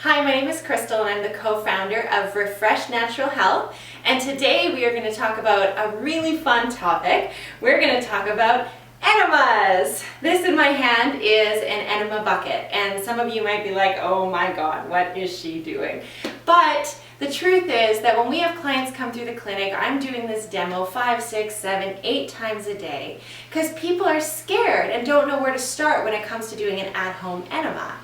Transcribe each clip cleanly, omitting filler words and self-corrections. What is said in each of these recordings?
Hi, my name is Krystal and I'm the co-founder of Refresh Natural Health, and today we are going to talk about a really fun topic. We're going to talk about enemas. This in my hand is an enema bucket, and some of you might be like, oh my god, what is she doing? But the truth is that when we have clients come through the clinic, I'm doing this demo 5, 6, 7, 8 times a day because people are scared and don't know where to start when it comes to doing an at-home enema.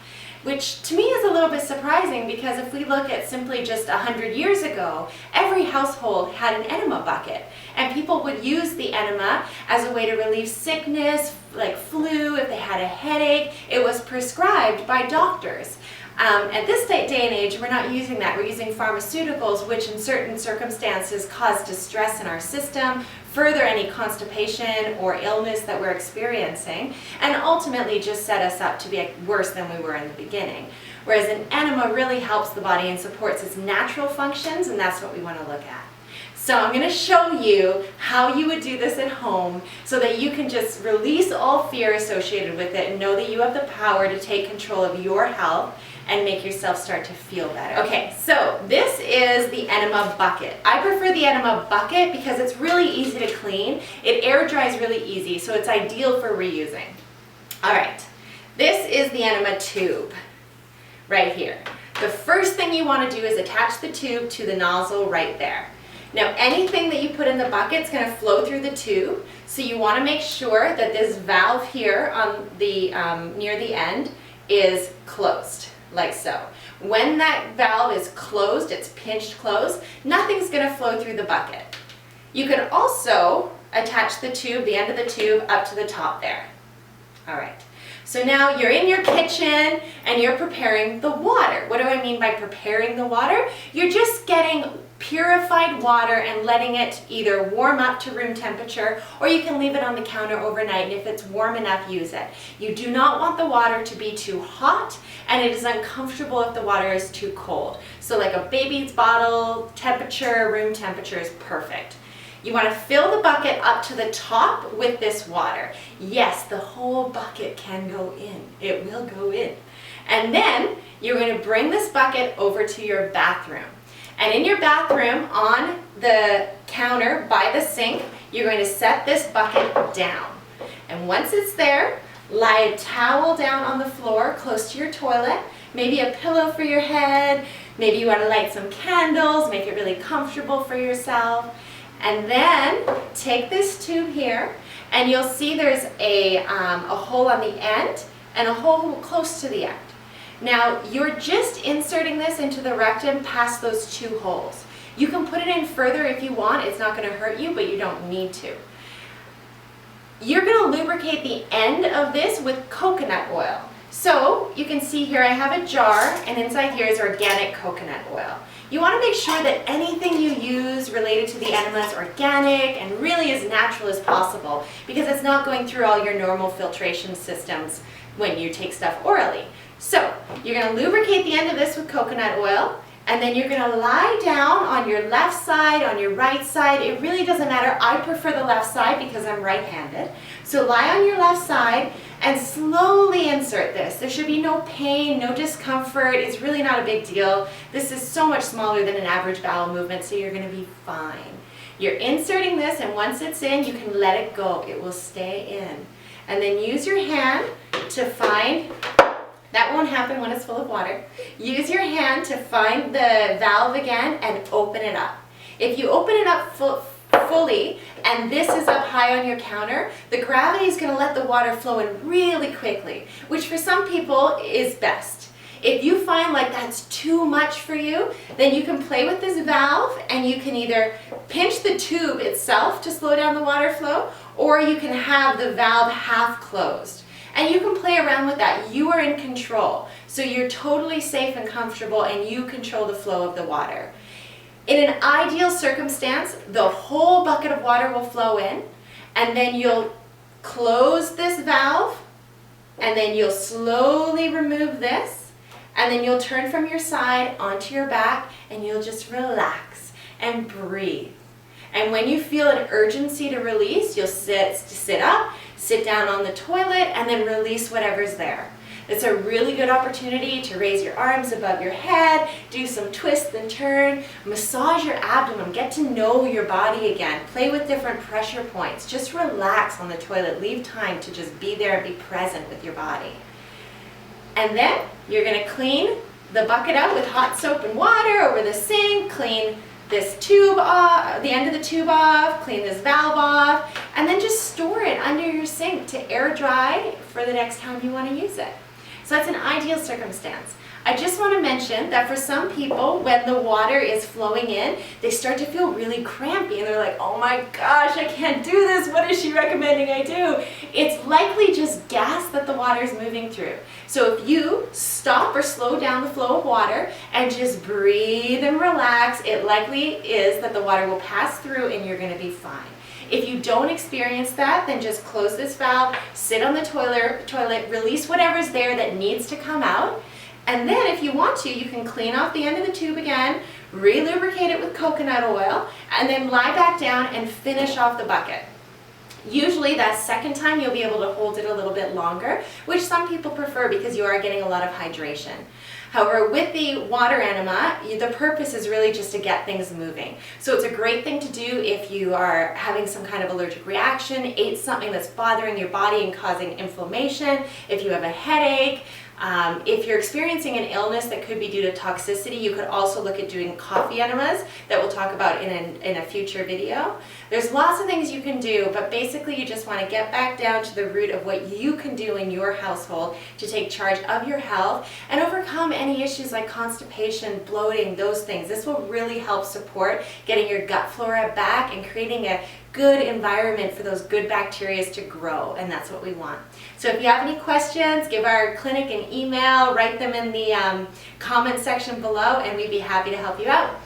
Which to me is a little bit surprising because if we look at simply just 100 years ago, every household had an enema bucket, and people would use the enema as a way to relieve sickness, like flu, if they had a headache. It was prescribed by doctors. At this day and age, we're not using that. We're using pharmaceuticals, which in certain circumstances cause distress in our system, further any constipation or illness that we're experiencing, and ultimately just set us up to be worse than we were in the beginning. Whereas an enema really helps the body and supports its natural functions, and that's what we want to look at. So I'm going to show you how you would do this at home so that you can just release all fear associated with it and know that you have the power to take control of your health and make yourself start to feel better. Okay, so this is the enema bucket. I prefer the enema bucket because it's really easy to clean. It air dries really easy, so it's ideal for reusing. All right, this is the enema tube right here. The first thing you want to do is attach the tube to the nozzle right there. Now anything that you put in the bucket is going to flow through the tube, so you want to make sure that this valve here on the near the end is closed, like so. When that valve is closed, it's pinched closed, nothing's going to flow through the bucket. You can also attach the tube, the end of the tube, up to the top there. All right. So now you're in your kitchen and you're preparing the water. What do I mean by preparing the water? You're just getting purified water and letting it either warm up to room temperature, or you can leave it on the counter overnight, and if it's warm enough, use it. You do not want the water to be too hot, and it is uncomfortable if the water is too cold. So like a baby's bottle temperature, room temperature is perfect. You want to fill the bucket up to the top with this water. Yes, the whole bucket can go in. It will go in. And then you're going to bring this bucket over to your bathroom. And in your bathroom, on the counter by the sink, you're going to set this bucket down. And once it's there, lie a towel down on the floor close to your toilet, maybe a pillow for your head, maybe you want to light some candles, make it really comfortable for yourself. And then take this tube here, and you'll see there's a hole on the end and a hole close to the end. Now, you're just inserting this into the rectum past those 2 holes. You can put it in further if you want. It's not going to hurt you, but you don't need to. You're going to lubricate the end of this with coconut oil. So, you can see here I have a jar, and inside here is organic coconut oil. You want to make sure that anything you use related to the enema is organic and really as natural as possible, because it's not going through all your normal filtration systems when you take stuff orally. So, you're going to lubricate the end of this with coconut oil, and then you're going to lie down on your left side, on your right side. It really doesn't matter. I prefer the left side because I'm right-handed. So lie on your left side and slowly insert this. There should be no pain, no discomfort. It's really not a big deal. This is so much smaller than an average bowel movement, so you're going to be fine. You're inserting this, and once it's in, you can let it go. It will stay in. And then use your hand to find... That won't happen when it's full of water. Use your hand to find the valve again and open it up. If you open it up fully and this is up high on your counter, the gravity is going to let the water flow in really quickly, which for some people is best. If you find like that's too much for you, then you can play with this valve and you can either pinch the tube itself to slow down the water flow, or you can have the valve half closed. And you can play around with that. You are in control. So you're totally safe and comfortable, and you control the flow of the water. In an ideal circumstance, the whole bucket of water will flow in, and then you'll close this valve, and then you'll slowly remove this, and then you'll turn from your side onto your back, and you'll just relax and breathe. And when you feel an urgency to release, you'll sit up, sit down on the toilet, and then release whatever's there. It's a really good opportunity to raise your arms above your head, do some twist and turn, massage your abdomen, get to know your body again, play with different pressure points, just relax on the toilet, leave time to just be there and be present with your body. And then you're going to clean the bucket out with hot soap and water over the sink, clean this tube off, the end of the tube off, clean this valve off, and then just store it under your sink to air dry for the next time you want to use it. So that's an ideal circumstance. I just want to mention that for some people, when the water is flowing in, they start to feel really crampy and they're like, oh my gosh, I can't do this. What is she recommending I do? It's likely just gas that the water is moving through. So if you stop or slow down the flow of water and just breathe and relax, it likely is that the water will pass through and you're going to be fine. If you don't experience that, then just close this valve, sit on the toilet, release whatever's there that needs to come out. And then if you want to, you can clean off the end of the tube again, re-lubricate it with coconut oil, and then lie back down and finish off the bucket. Usually that second time you'll be able to hold it a little bit longer, which some people prefer because you are getting a lot of hydration. However, with the water enema, the purpose is really just to get things moving. So it's a great thing to do if you are having some kind of allergic reaction, ate something that's bothering your body and causing inflammation, if you have a headache, if you're experiencing an illness that could be due to toxicity, you could also look at doing coffee enemas that we'll talk about in a future video. There's lots of things you can do, but basically you just want to get back down to the root of what you can do in your household to take charge of your health and overcome any issues like constipation, bloating, those things. This will really help support getting your gut flora back and creating a good environment for those good bacteria to grow, and that's what we want. So if you have any questions, give our clinic an email, write them in the comment section below, and we'd be happy to help you out.